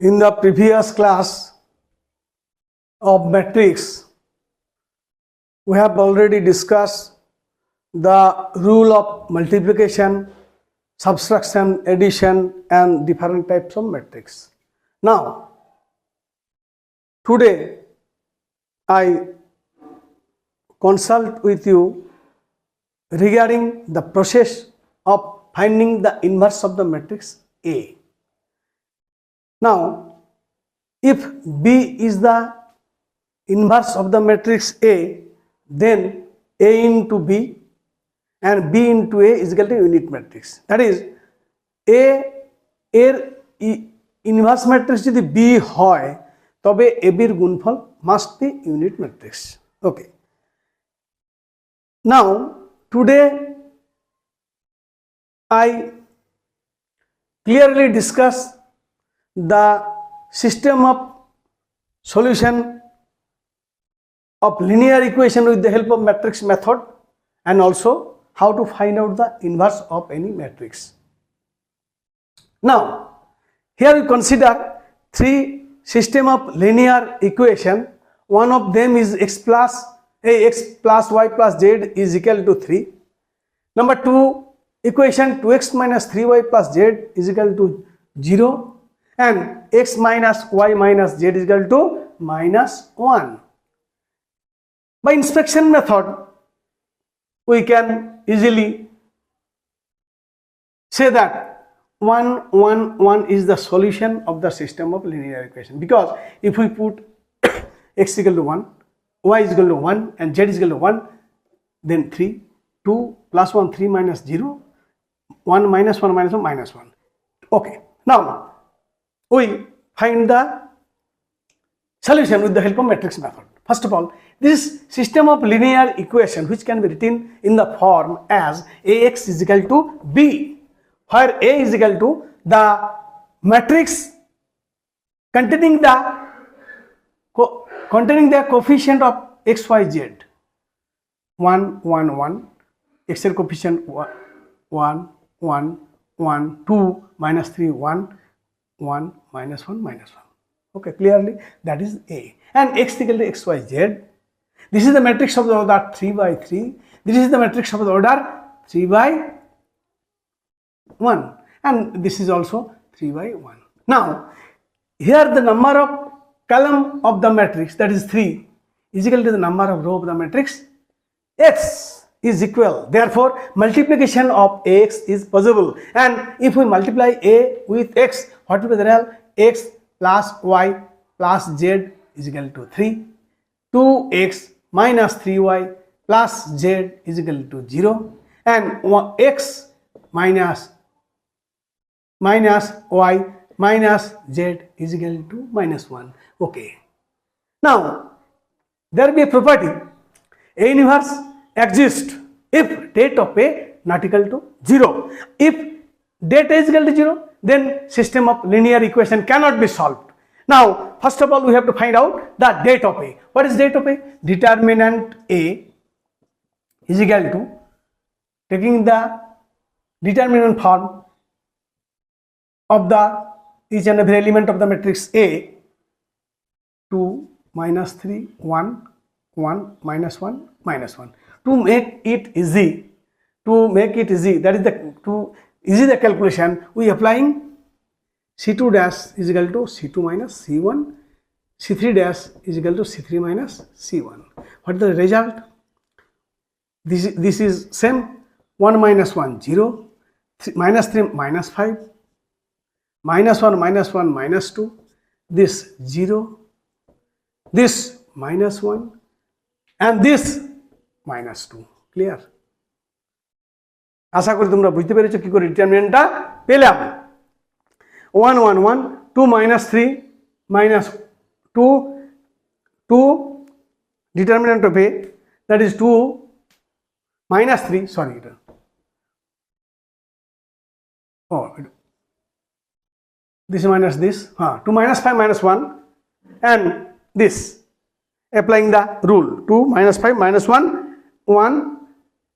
In the previous class of matrix, we have already discussed the rule of multiplication, subtraction, addition, and different types of matrix. Now, today I consult with you regarding the process of finding the inverse of the matrix A. Now, if B is the inverse of the matrix A, then A into B and B into A is equal to unit matrix. That is, A এর inverse matrix যদি B হয় তবে AB এর গুণফল must be unit matrix. Okay. Now, today I clearly discuss the system of solution of linear equation with the help of matrix method and also how to find out the inverse of any matrix. Now, here we consider three system of linear equation. One of them is x plus y plus z is equal to 3. Number 2, equation 2x minus 3y plus z is equal to 0 and x minus y minus z is equal to minus 1. By inspection method, we can easily say that 1, 1, 1 is the solution of the system of linear equation, because if we put x equal to 1, y is equal to 1 and z is equal to 1, then 3, 2 plus 1, 3 minus 0, 1 minus 1 minus 1 minus 1. Okay, now we find the solution with the help of matrix method. First of all, this system of linear equation which can be written in the form as Ax is equal to B, where A is equal to the matrix containing the coefficient of x, y, z. 1, 1, 1, x er coefficient 1, 1, 1, 2, minus 3, 1, 1, minus 1, minus 1. Okay, clearly that is A. And x equal to x, y, z. This is the matrix of the order 3 by 3. This is the matrix of the order 3 by 1. And this is also 3 by 1. Now, here the number of column of the matrix, that is 3, is equal to the number of row of the matrix X is equal. Therefore, multiplication of Ax is possible. And if we multiply A with X, what will be the result? X plus Y plus Z is equal to 3. 2x minus 3y plus z is equal to 0. And x minus y minus z is equal to minus 1. Okay. Now, there will be a property A inverse exists if det of A not equal to 0. If det A is equal to 0, then system of linear equation cannot be solved. Now, first of all, we have to find out the det of A. What is det of A? Determinant A is equal to, taking the determinant form of the each and every element of the matrix A, 2, minus 3, 1, 1, minus 1, minus 1. To make it easy, that is to easy the calculation, we applying C2 dash is equal to C2 minus C1, C3 dash is equal to C3 minus C1. What is the result? This is same. 1 minus 1, 0, minus 3, minus 5, minus 1, minus 1, minus 2, this 0, this minus 1, and this minus 2. Clear? আশা করি তোমরা বুঝতে পেরেছো কি করে ডিটারমিনেন্টটা পেলাম। 1, 1, 1, 2 minus 3 minus 2 determinant of A, that is 2 minus 3, sorry, this minus this, 2 minus 5 minus 1, and this, applying the rule, 2 minus 5 minus 1, 1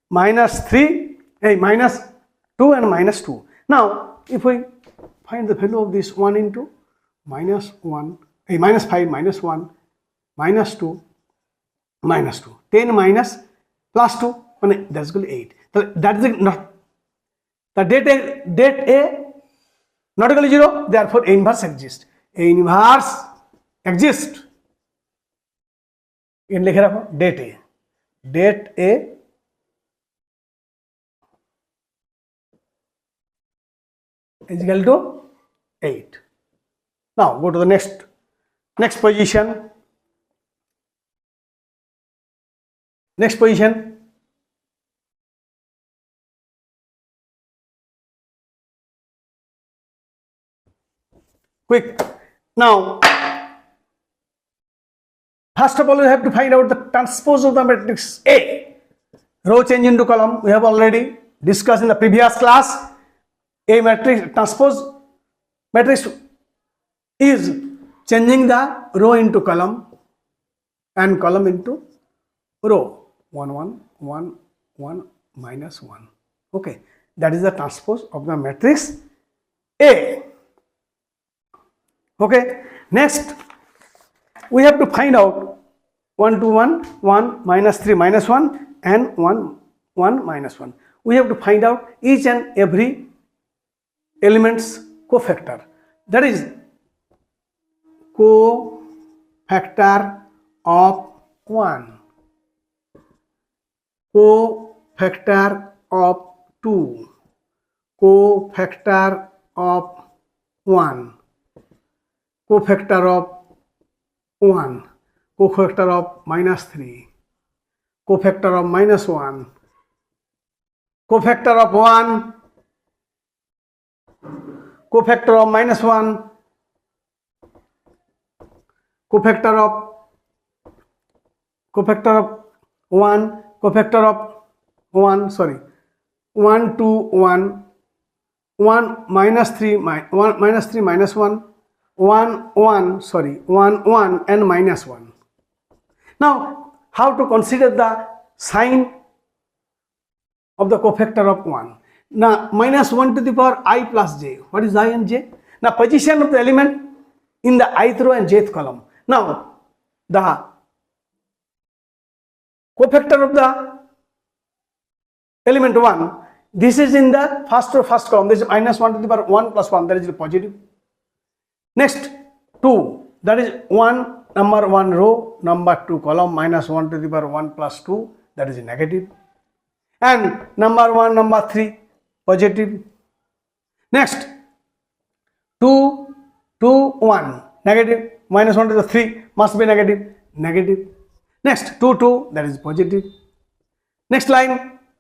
minus 3, minus 2 and minus 2. Now, if we find the value of this 1 into -1 -5 -1 -2 -2 10 minus +2 মানে that's equal to 8 তাহলে that is not the date a not equal to 0 therefore a inverse exists in লিখে রাখো date a is equal to 8. Now go to the next position. Quick. Now first of all we have to find out the transpose of the matrix A. Row change into column we have already discussed in the previous class. A matrix transpose matrix is changing the row into column and column into row 1 1 1 1 minus 1. Okay, that is the transpose of the matrix A. Okay, next we have to find out 1 2 1 1 minus 3 minus 1 and 1 1 minus 1. We have to find out each and every elements cofactor, that is cofactor of 1, cofactor of 2, cofactor of 1, cofactor of 1, cofactor of -3, cofactor of -1, cofactor of 1, cofactor of -1, cofactor of 1, cofactor of 1, sorry, 1 2 1, 1 -3 minus 1, 1 1, sorry, 1 1 and -1. Now how to consider the sign of the cofactor of 1? Now -1 to the power I plus j. What is I and j? Now position of the element in the ith row and jth column. Now the cofactor of the element 1, this is in the first row, first column. This is -1 to the power 1 plus 1, that is positive. Next 2, that is 1 number 1 row, number 2 column, -1 to the power 1 plus 2, that is negative. And number 1 number 3 positive. Next 2 2 1 negative, -1 to the 3 must be negative. Next 2 2, that is positive. Next line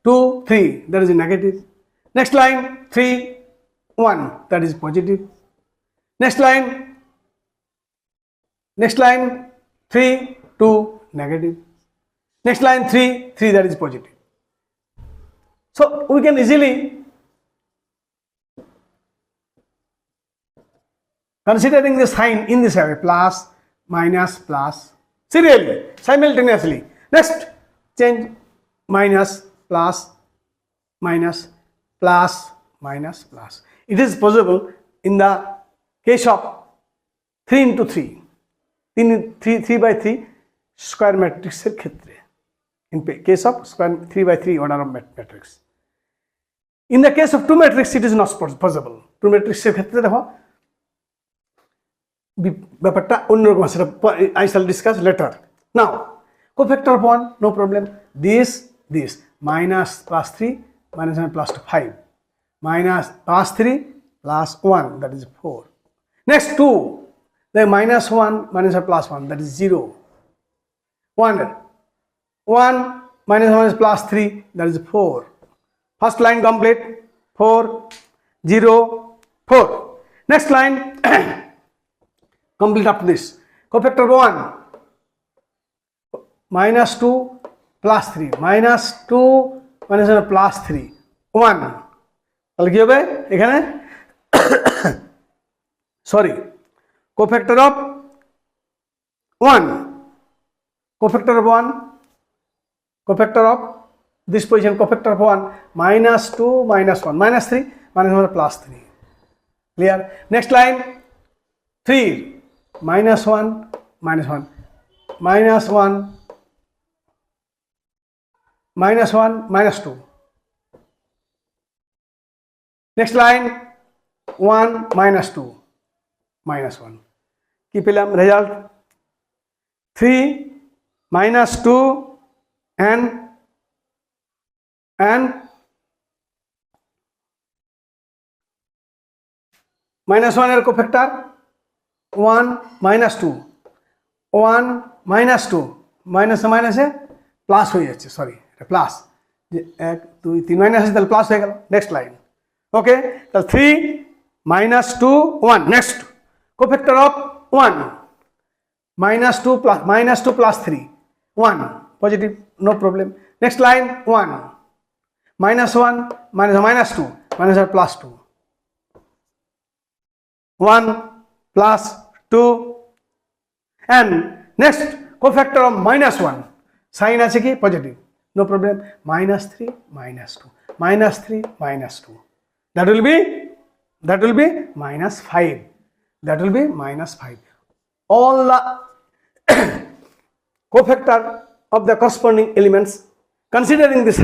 2 3, that is negative. Next line 3 1, that is positive. Next line 3 2, negative. Next line 3 3, that is positive. So we can easily considering the sign in this way, plus minus plus serially simultaneously. Next change minus plus minus plus minus plus. It is possible in the case of 3 into 3 3 by 3 square matrix এর ক্ষেত্রে, in case of square 3 by 3 order of matrix. In the case of 2 matrix it is not possible. 2 matrix এর ক্ষেত্রে দেখো ব্যাপারটা অন্যরকম, সেটা I shall discuss later. Now cofactor of 1, no problem. This minus plus 3 minus 1 plus 2 5, minus plus 3 plus 1, that is 4. Next 2, the -1 minus 1 plus 1, that is 0. 1 minus 1 is plus 3, that is 4. First line complete, 4 0 4. Next line complete up to this. Cofactor of 1, -2 plus 3, -2 minus 1 plus 3 1, তাহলে কি হবে এখানে sorry cofactor of 1, cofactor of 1, cofactor of this position, cofactor of 1, -2 minus 1 -3 minus 1 plus 3. Clear? Next line 3 minus 1 minus 1 minus 1 minus 1 minus 2. Next line 1 minus 2 minus 1. কি পেলাম result 3 minus 2 and minus 1 এর cofactor 1 minus 2 1 minus 2 minus মাইনাসে plus হয়ে যাচ্ছে, sorry এটা plus, যে 1 2 3 minus আছে তাহলে প্লাস হয়ে গেল। নেক্সট লাইন ওকে, তাহলে 3 minus 2 1 next cofactor of 1 minus 2 plus 3 1 positive, no problem. Next line 1 minus 1 minus 2 minus আর plus 2 1 plus 2 and next cofactor of minus 1 sign আছে কি positive, no problem. minus 3 minus 2 minus 3 minus 2 that will be minus 5, that will be minus 5. All the cofactor of the corresponding elements considering the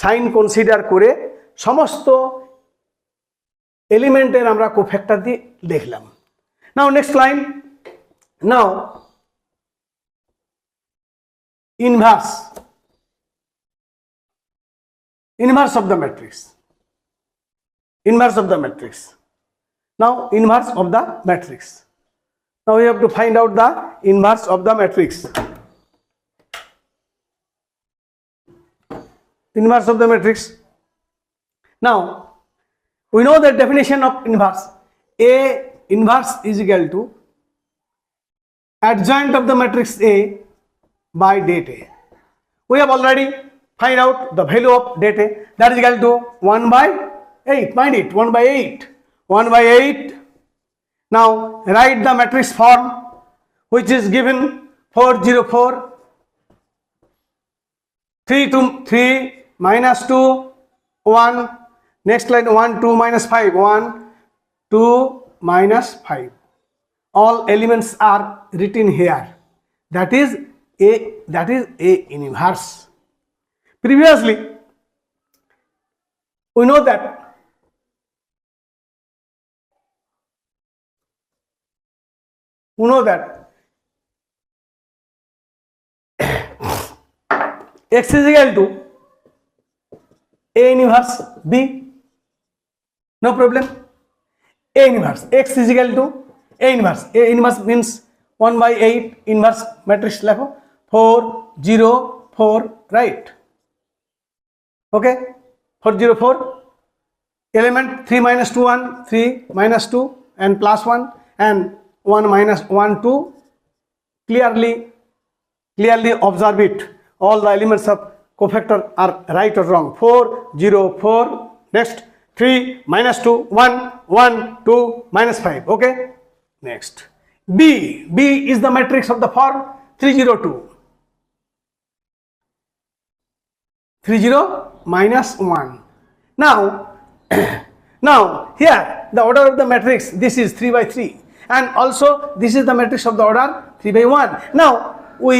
sign consider করে সমস্ত এলিমেন্টের আমরা cofactor দিয়ে দেখলাম। Now next line, now inverse of the matrix, inverse of the matrix. Now inverse of the matrix, now we have to find out the inverse of the matrix. Inverse of the matrix. Now we know the definition of inverse. A inverse is equal to adjoint of the matrix A by det A. We have already find out the value of det A, that is equal to 1 by 8. Mind it, 1 by 8. 1 by 8. Now write the matrix form which is given 4 0 4 3 2 3 minus 2 1. Next line 1 2 minus 5 1 2 minus 5. All elements are written here. That is a inverse. Previously we know that x is equal to a inverse b, no problem. A inverse x is equal to a inverse means 1 by 8 inverse matrix লেখো 4 0 4, right? Okay, 4 0 4 element 3 minus 2 1 3 minus 2 and plus 1 and 1 minus 1 2. Clearly observe it, all the elements of cofactor are right or wrong. 4 0 4, next 3 minus 2 1 1 2 minus 5. Okay, next b is the matrix of the form 3 0 2 3 0 minus 1. Now here the order of the matrix, this is 3 by 3 and also this is the matrix of the order 3 by 1. Now we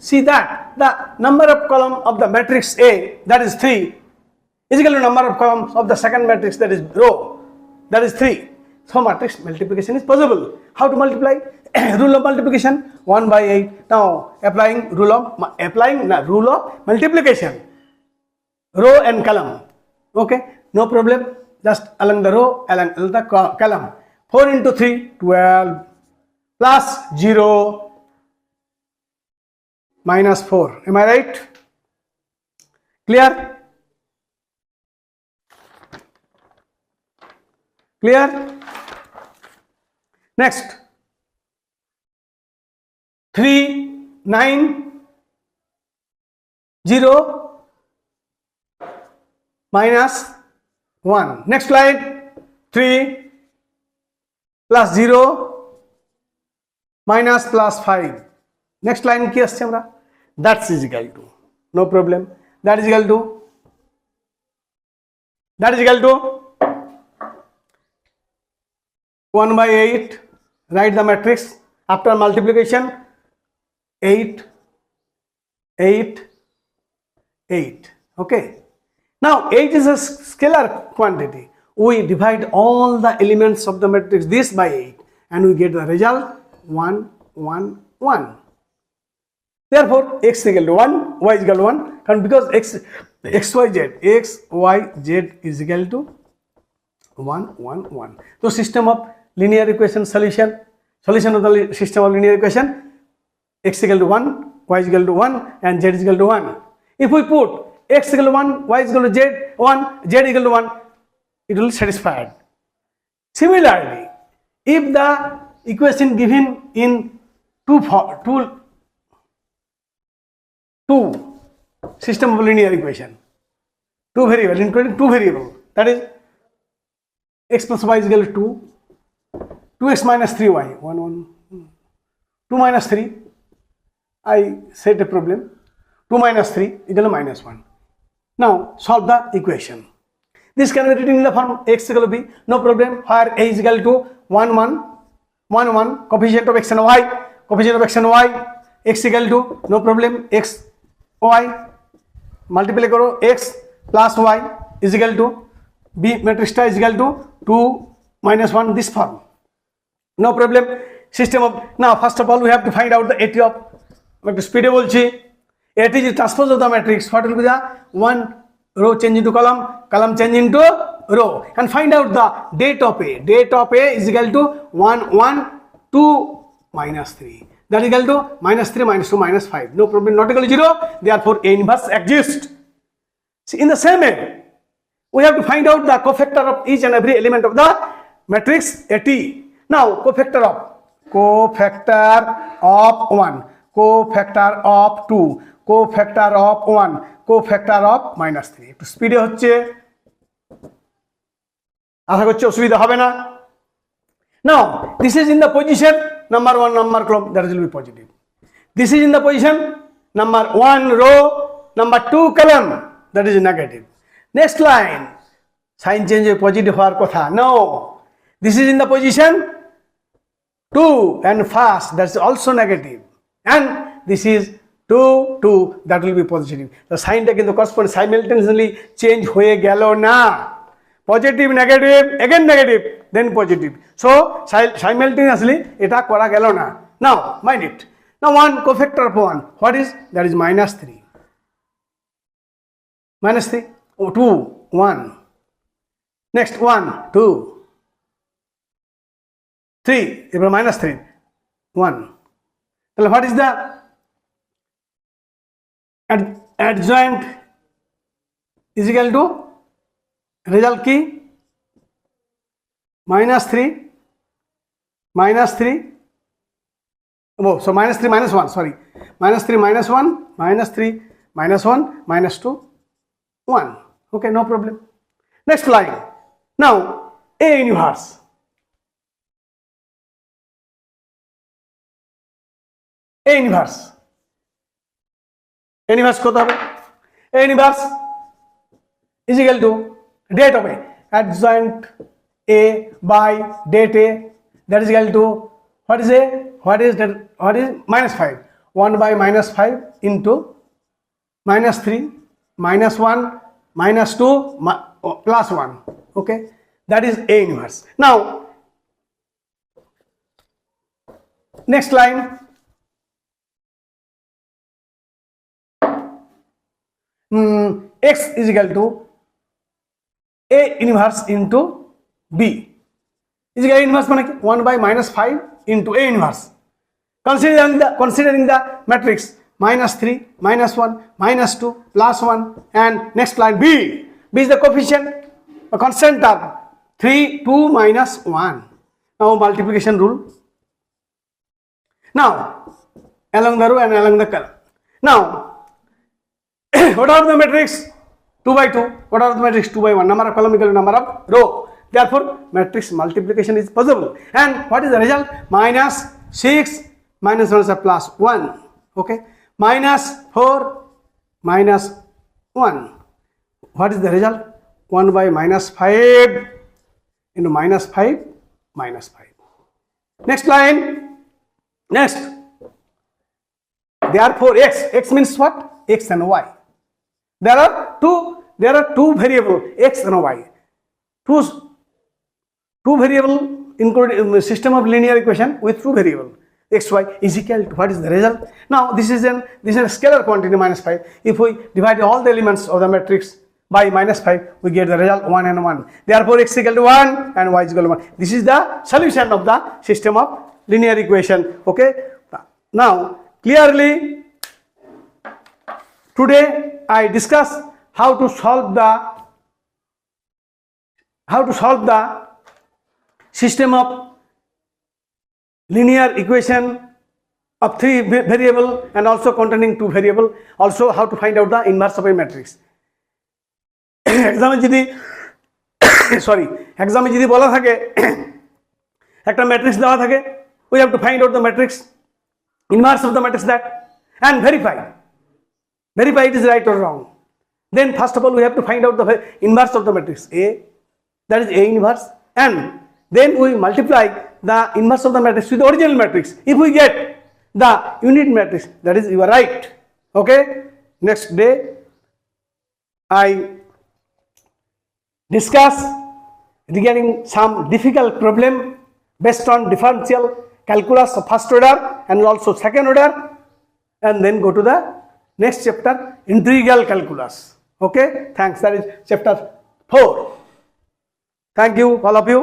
see that the number of column of the matrix A, that is 3, is equal to number of columns of the second matrix, that is row, that is 3. So matrix multiplication is possible. How to multiply? Rule of multiplication 1 by 8. Now applying rule of multiplication, row and column. Okay, no problem, just along the row, along the column. 4 into 3 12 plus 0 minus 4. Am I right? Clear? Next 3 9 0 minus 1. Next slide 3 plus 0 minus plus 5. Next line কি আসছে আমরা, that's is equal to, no problem, that is equal to 1 by 8 write the matrix after multiplication. 8, 8, 8. Okay. Now 8 is a scalar quantity. We divide all the elements of the matrix this by 8 and we get the result 1, 1, 1. Therefore x is equal to 1, y is equal to 1, and because x, y, z is equal to 1, 1, 1. So system of linear equation solution of the system of linear equation, x is equal to 1, y is equal to 1 and z is equal to 1. If we put x is equal to 1, y is equal to z, 1, z is equal to 1, it will be satisfied. Similarly, if the equation given in two system of linear equation, two variable, including two variable, that is x plus y is equal to 2, 2x minus 3y, 1, 1, 2 minus 3, I set a problem, 2 minus 3 equal to minus 1. Now solve the equation. This can be written in the form x equal to b, no problem, where a is equal to 1, 1, 1, 1, coefficient of x and y, x equal to, no problem, x, y, multiply karo, x plus y is equal to, b matrix is equal to 2 minus 1, this form, no problem. System of, now first of all we have to find out the AT of speed bolchi. AT is transpose of the matrix. What will be the one row change into column change into row, and find out the date of A. Date of A is equal to 1, 1, 2 minus 3. That is equal to minus 3 minus 2 minus 5. No problem, not equal to 0. Therefore A inverse exists. See, in the same way, we have to find out the cofactor of each and every element of the matrix AT. Now cofactor of 1, cofactor of 2, cofactor of 1, cofactor of minus 3. একটু স্পিডে হচ্ছে, আশা করছি অসুবিধা হবে না। Now this is in the position number 1 number column, that will be positive. This is in the position number 1 row number 2 column, that is negative. Next line, sign change positive হওয়ার কথা, no. This is in the position 2 and first, that's also negative, and this is 2, 2, that will be positive. The sign টা কিন্তু correspond simultaneously change হয়ে গেল না, positive negative again negative then positive, so simultaneously এটা করা গেল না. Now mind it, now 1 cofactor of 1, what is that? Is minus 3, oh, 2, 1, next 1, 2, 3, এবার minus 3, 1. তাহলে what is the adjoint is equal to result key minus 3, oh, so minus 3 minus 1, sorry, minus 3 minus 1, minus 3 minus 1 minus 2 1. Okay, no problem. Next line, now A inverse, কত হবে? A inverse is equal to date of A, adjoint A by date A, that is equal to, what is A? What is that? What is minus 5? 1 by minus 5 into minus 3 minus 1 minus 2 plus 1. Okay, that is A inverse. Now next line, x is equal to A inverse into B is equal to inverse মানে কি 1 by minus 5 into A inverse, considering the matrix minus 3 minus 1 minus 2 plus 1, and next line B is the coefficient, a constant term, 3, 2 minus 1. Now multiplication rule, now along the row and along the column. Now what are the matrix? 2 by 2. What are the matrix? 2 by 1. Number of column equal to number of row. Therefore matrix multiplication is possible. And what is the result? Minus 6 minus 1 is a plus 1. Okay, minus 4 minus 1. What is the result? 1 by minus 5 into minus 5 minus 5. Next line. Next. Therefore, x means what? X and y. There are two variable x and y. Two variable included in the system of linear equation with two variable x y is equal to what is the result? Now this is a scalar quantity -5. If we divide all the elements of the matrix by -5, we get the result 1 and 1. Therefore, x equal to 1 and y is equal to 1. This is the solution of the system of linear equation. Okay. Now clearly, today I discuss how to solve the system of linear equation of 3 variable and also containing 2 variable. Also how to find out the inverse of a matrix. এক্সামে যদি বলা থাকে একটা matrix দেওয়া থাকে, we have to find out the matrix inverse of the matrix that and verify it is right or wrong. Then first of all we have to find out the inverse of the matrix A, that is A inverse, and then we multiply the inverse of the matrix with the original matrix. If we get the unit matrix, that is you are right. Okay. Next day I discuss regarding some difficult problem based on differential calculus of first order and also second order, and then go to the next chapter, integral calculus. Okay, thanks. That is chapter 4. Thank you all of you.